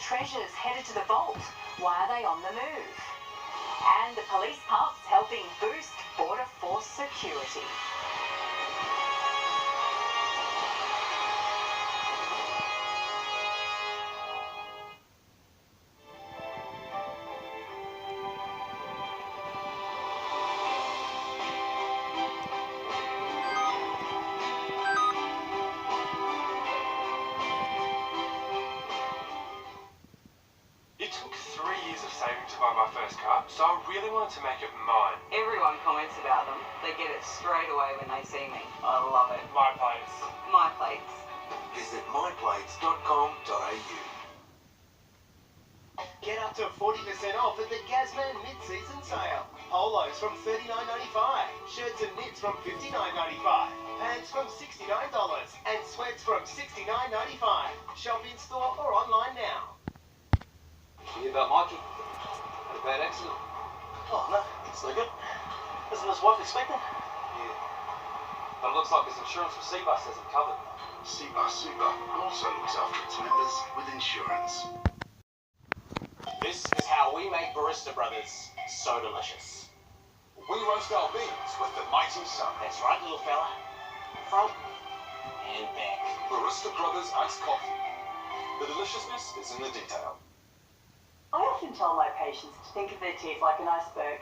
treasures headed to the vault. Why are they on the move? And the police pups helping boost border force security. It took 3 years of saving to buy my first car, so I really wanted to make it mine. Everyone comments about them. They get it straight away when they see me. I love it. My plates. My plates. Visit myplates.com.au. Get up to 40% off at the Gazman mid-season sale. Polos from $39.95, shirts and knits from $59.95, pants from $69, and sweats from $69.95. Shop in store or online now. Hear about Mikey? Had a bad accident. Oh, no, it's no good. Isn't his wife expecting? Yeah. But it looks like his insurance from Seabus hasn't covered. Seabus Super also looks after its members with insurance. This is how we make Barista Brothers so delicious. We roast our beans with the mighty sun. That's right, little fella. Front and back. Barista Brothers iced coffee. The deliciousness is in the detail. I often tell my patients to think of their teeth like an iceberg.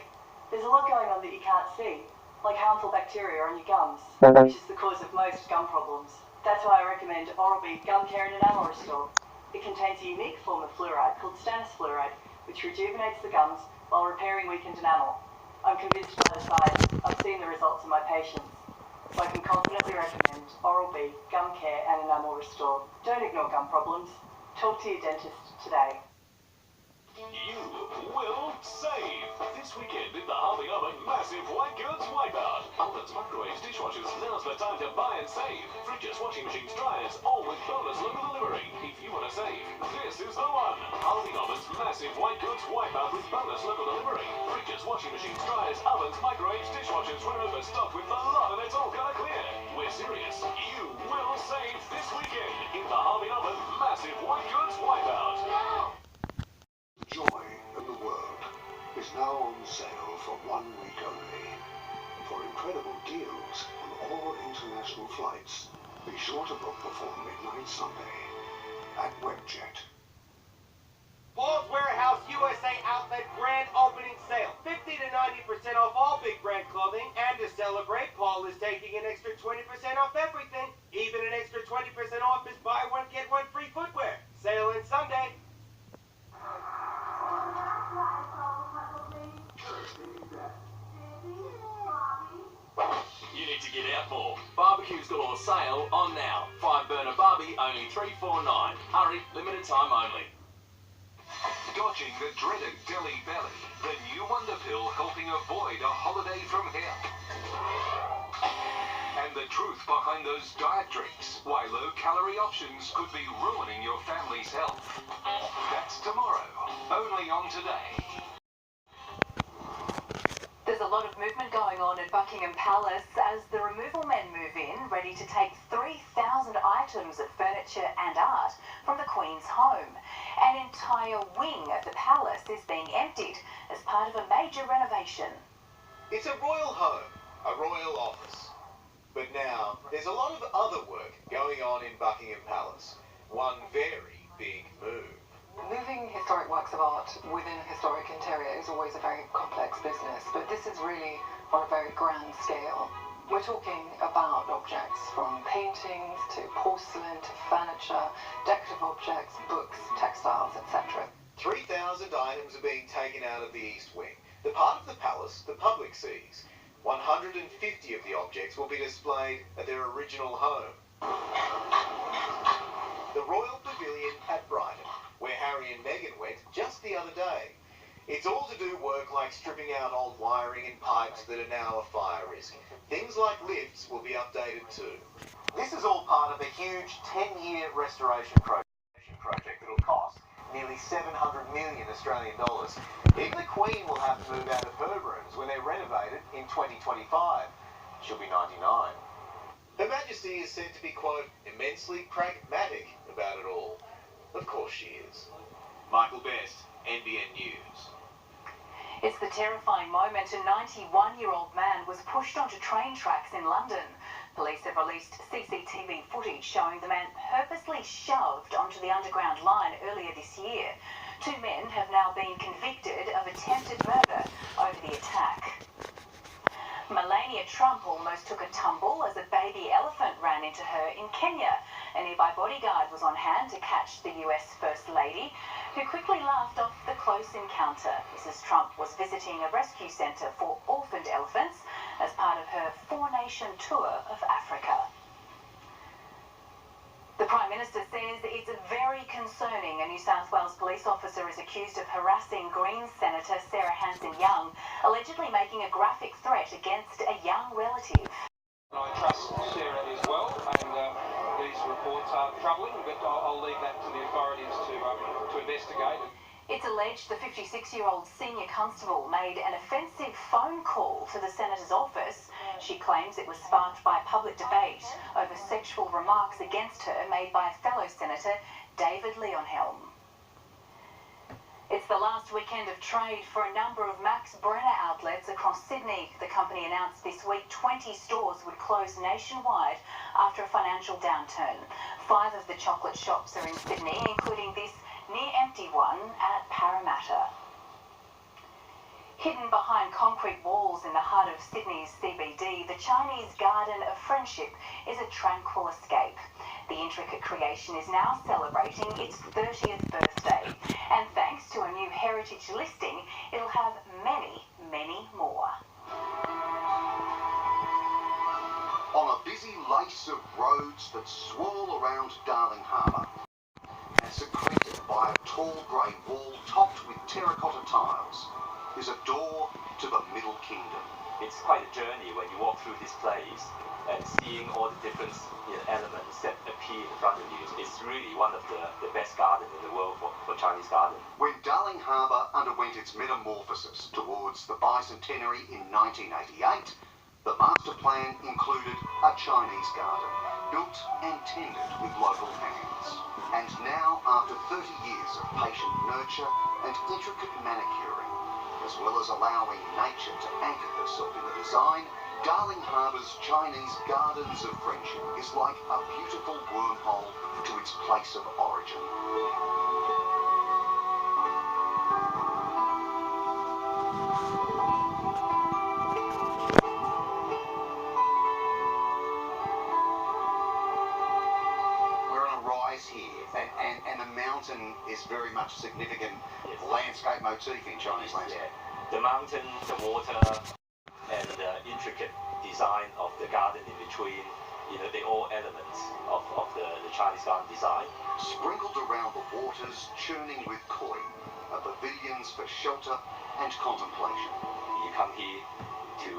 There's a lot going on that you can't see, like harmful bacteria on your gums, which is the cause of most gum problems. That's why I recommend Oral-B Gum Care and Enamel Restore. It contains a unique form of fluoride called stannous fluoride, which rejuvenates the gums while repairing weakened enamel. I'm convinced by the science. I've seen the results in my patients. So I can confidently recommend Oral-B Gum Care and Enamel Restore. Don't ignore gum problems. Talk to your dentist today. You will save this weekend in the Harvey Oven Massive White Goods Wipeout. Ovens, microwaves, dishwashers, now's the time to buy and save. Fridges, washing machines, dryers, all with bonus local delivery. If you want to save, this is the one. Harvey Oven's Massive White Goods Wipeout with bonus local delivery. Fridges, washing machines, dryers, ovens, microwaves, dishwashers, we're overstocked with a lot and it's all gonna clear. We're serious. You will save this weekend in the Harvey Oven Massive White Goods Wipeout. Joy in the world is now on sale for 1 week only. For incredible deals on all international flights, be sure to book before midnight Sunday at Webjet. Paul's Warehouse USA Outlet Grand Opening Sale. 50 to 90% off all big brand clothing. And to celebrate, Paul is taking an extra 20% off everything. Even an extra 20% off is buy one, get one free footwear. Sale ends Sunday. You need to get out more. Barbecue's got on sale on now. 5-burner Barbie, only $349. Hurry, limited time only. Dodging the dreaded Delhi belly. The new wonder pill helping avoid a holiday from here. And the truth behind those diet drinks. Why low-calorie options could be ruining your family's health. That's tomorrow. Only on Today. There's a lot of movement going on at Buckingham Palace as the removal men move in, ready to take 3,000 items of furniture and art from the Queen's home. An entire wing of the palace is being emptied as part of a major renovation. It's a royal home, a royal office. But now, there's a lot of other work going on in Buckingham Palace. One very big move. Moving historic works of art within historic interior is always a very complex business, but this is really on a very grand scale. We're talking about objects from paintings to porcelain to furniture, decorative objects, books, textiles, etc. 3,000 items are being taken out of the East Wing, the part of the palace the public sees. 150 of the objects will be displayed at their original home. The Royal Pavilion at Brighton, where Harry and Meghan went just the other day. It's all to do work like stripping out old wiring and pipes that are now a fire risk. Things like lifts will be updated too. This is all part of a huge 10-year restoration project that'll cost nearly 700 million Australian dollars. Even the Queen will have to move out of her rooms when they're renovated in 2025. She'll be 99. Her Majesty is said to be, quote, immensely pragmatic about it all. Of course she is. Michael Best, NBN News. It's the terrifying moment a 91-year-old man was pushed onto train tracks in London. Police have released CCTV footage showing the man purposely shoved onto the underground line earlier this year. 2 men have now been convicted of attempted murder over the attack. Melania Trump almost took a tumble as a baby elephant ran into her in Kenya. A nearby bodyguard was on hand to catch the US First Lady, who quickly laughed off the close encounter. Mrs. Trump was visiting a rescue centre for orphaned elephants as part of her 4-nation tour of Africa. The Prime Minister says it's very concerning a New South Wales police officer is accused of harassing Greens Senator Sarah Hanson-Young, allegedly making a graphic threat against a young relative. I trust Sarah as well, and these reports are troubling, but I'll leave that to the authorities to investigate. It's alleged the 56-year-old senior constable made an offensive phone call to the Senator's office. She claims it was sparked by public debate over sexual remarks against her made by fellow Senator David Leonhelm. It's the last weekend of trade for a number of Max Brenner outlets across Sydney. The company announced this week 20 stores would close nationwide after a financial downturn. 5 of the chocolate shops are in Sydney, including this near-empty one at Parramatta. Hidden behind concrete walls in the heart of Sydney's CBD, the Chinese Garden of Friendship is a tranquil escape. The intricate creation is now celebrating its 30th birthday, and thanks to a new heritage listing, it'll have many, many more. On a busy lace of roads that swirl around Darling Harbour, and secreted by a tall grey wall topped with terracotta tiles, is a door to the Middle Kingdom. It's quite a journey when you walk through this place and seeing all the different elements that appear in front of you. It's really one of the best gardens in the world for Chinese garden. When Darling Harbour underwent its metamorphosis towards the bicentenary in 1988, the master plan included a Chinese garden, built and tended with local hands. And now, after 30 years of patient nurture and intricate manicuring, as well as allowing nature to anchor herself in the design, Darling Harbour's Chinese Gardens of Friendship is like a beautiful wormhole to its place of origin. We're on a rise here, and the mountain is very much significant landscape motif in Chinese landscape. Yeah. The mountain, the water, and the intricate design of the garden in between, they're all elements of the Chinese garden design. Sprinkled around the waters, churning with koi, are pavilions for shelter and contemplation. You come here to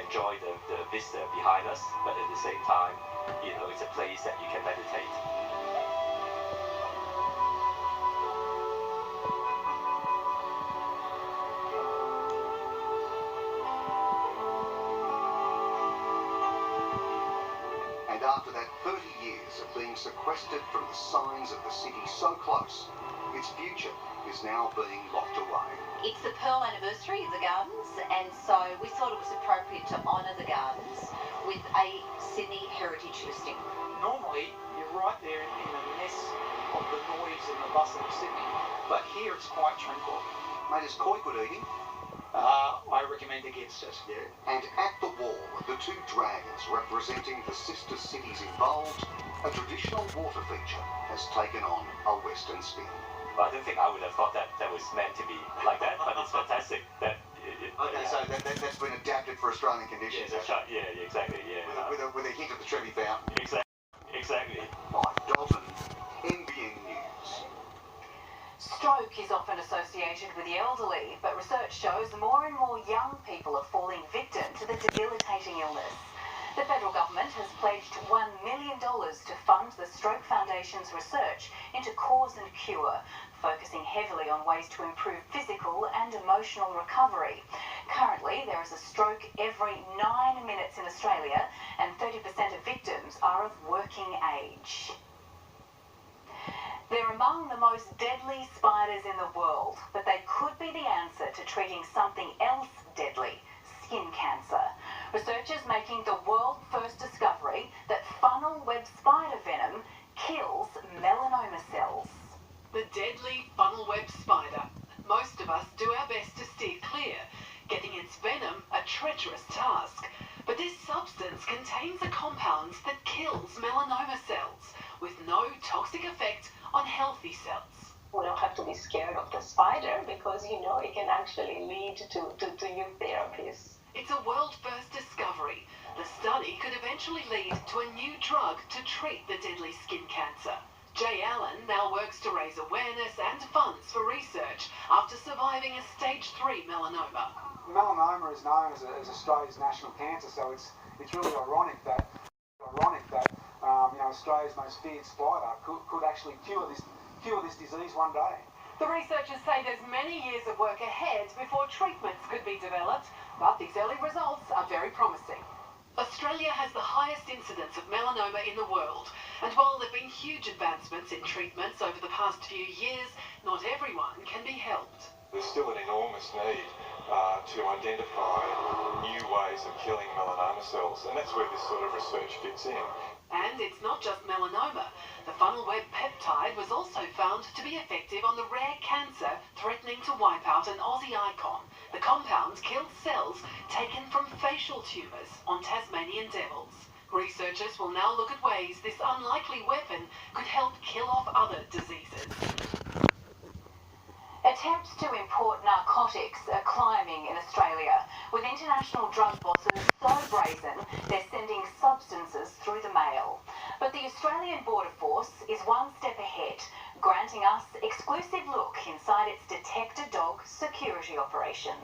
enjoy the vista behind us, but at the same time, it's a place that you can meditate. And after that 30 years of being sequestered from the signs of the city so close, its future is now being locked away. It's the Pearl anniversary of the gardens, and so we thought it was appropriate to honour the gardens with a Sydney heritage listing. Normally, you're right there in the mess of the noise and the bustle of Sydney, but here it's quite tranquil. Mate, is koi good eating? I recommend against it. Yeah. And at the wall, the 2 dragons representing the sister cities involved, a traditional water feature has taken on a Western spin. But I don't think I would have thought that was meant to be like that, but it's fantastic that... So that's been adapted for Australian conditions. Yeah, exactly, yeah. With a hint of the Trevi Fountain. Exactly. Mike Dalton, NBN News. Stroke is often associated with the elderly, but research shows more and more young people are falling victim to the debilitating illness. The federal government has pledged $1 million to fund the Stroke Foundation's research into cause and cure, focusing heavily on ways to improve physical and emotional recovery. Currently, there is a stroke every 9 minutes in Australia, and 30% of victims are of working age. There are among the most deadly spiders in the world, but they could be the answer to treating something else deadly, skin cancer. Researchers making the world's first discovery that funnel web spider venom kills melanoma cells. The deadly funnel web spider. Most of us do our best to steer clear, getting its venom a treacherous task. But this substance contains a compound that kills melanoma cells with no toxic effect on healthy cells. We don't have to be scared of the spider because, you know, it can actually lead to new therapies. It's a world-first discovery. The study could eventually lead to a new drug to treat the deadly skin cancer. Jay Allen now works to raise awareness and funds for research after surviving a stage 3 melanoma. Melanoma is known as Australia's national cancer, so it's really ironic that Australia's most feared spider could actually cure this disease one day. The researchers say there's many years of work ahead before treatments could be developed, but these early results are very promising. Australia has the highest incidence of melanoma in the world, and while there have been huge advancements in treatments over the past few years, not everyone can be helped. There's still an enormous need to identify new ways of killing melanoma cells, and that's where this sort of research fits in. And it's not just melanoma. The funnel web peptide was also found to be effective on the rare cancer threatening to wipe out an Aussie icon. The compound killed cells taken from facial tumours on Tasmanian devils. Researchers will now look at ways this unlikely weapon could help kill off other diseases. Attempts to import narcotics are climbing in Australia, with international drug bosses so brazen they're sending substances through the mail. But the Australian Border Force is one step ahead, granting us exclusive look inside its detector dog security operation.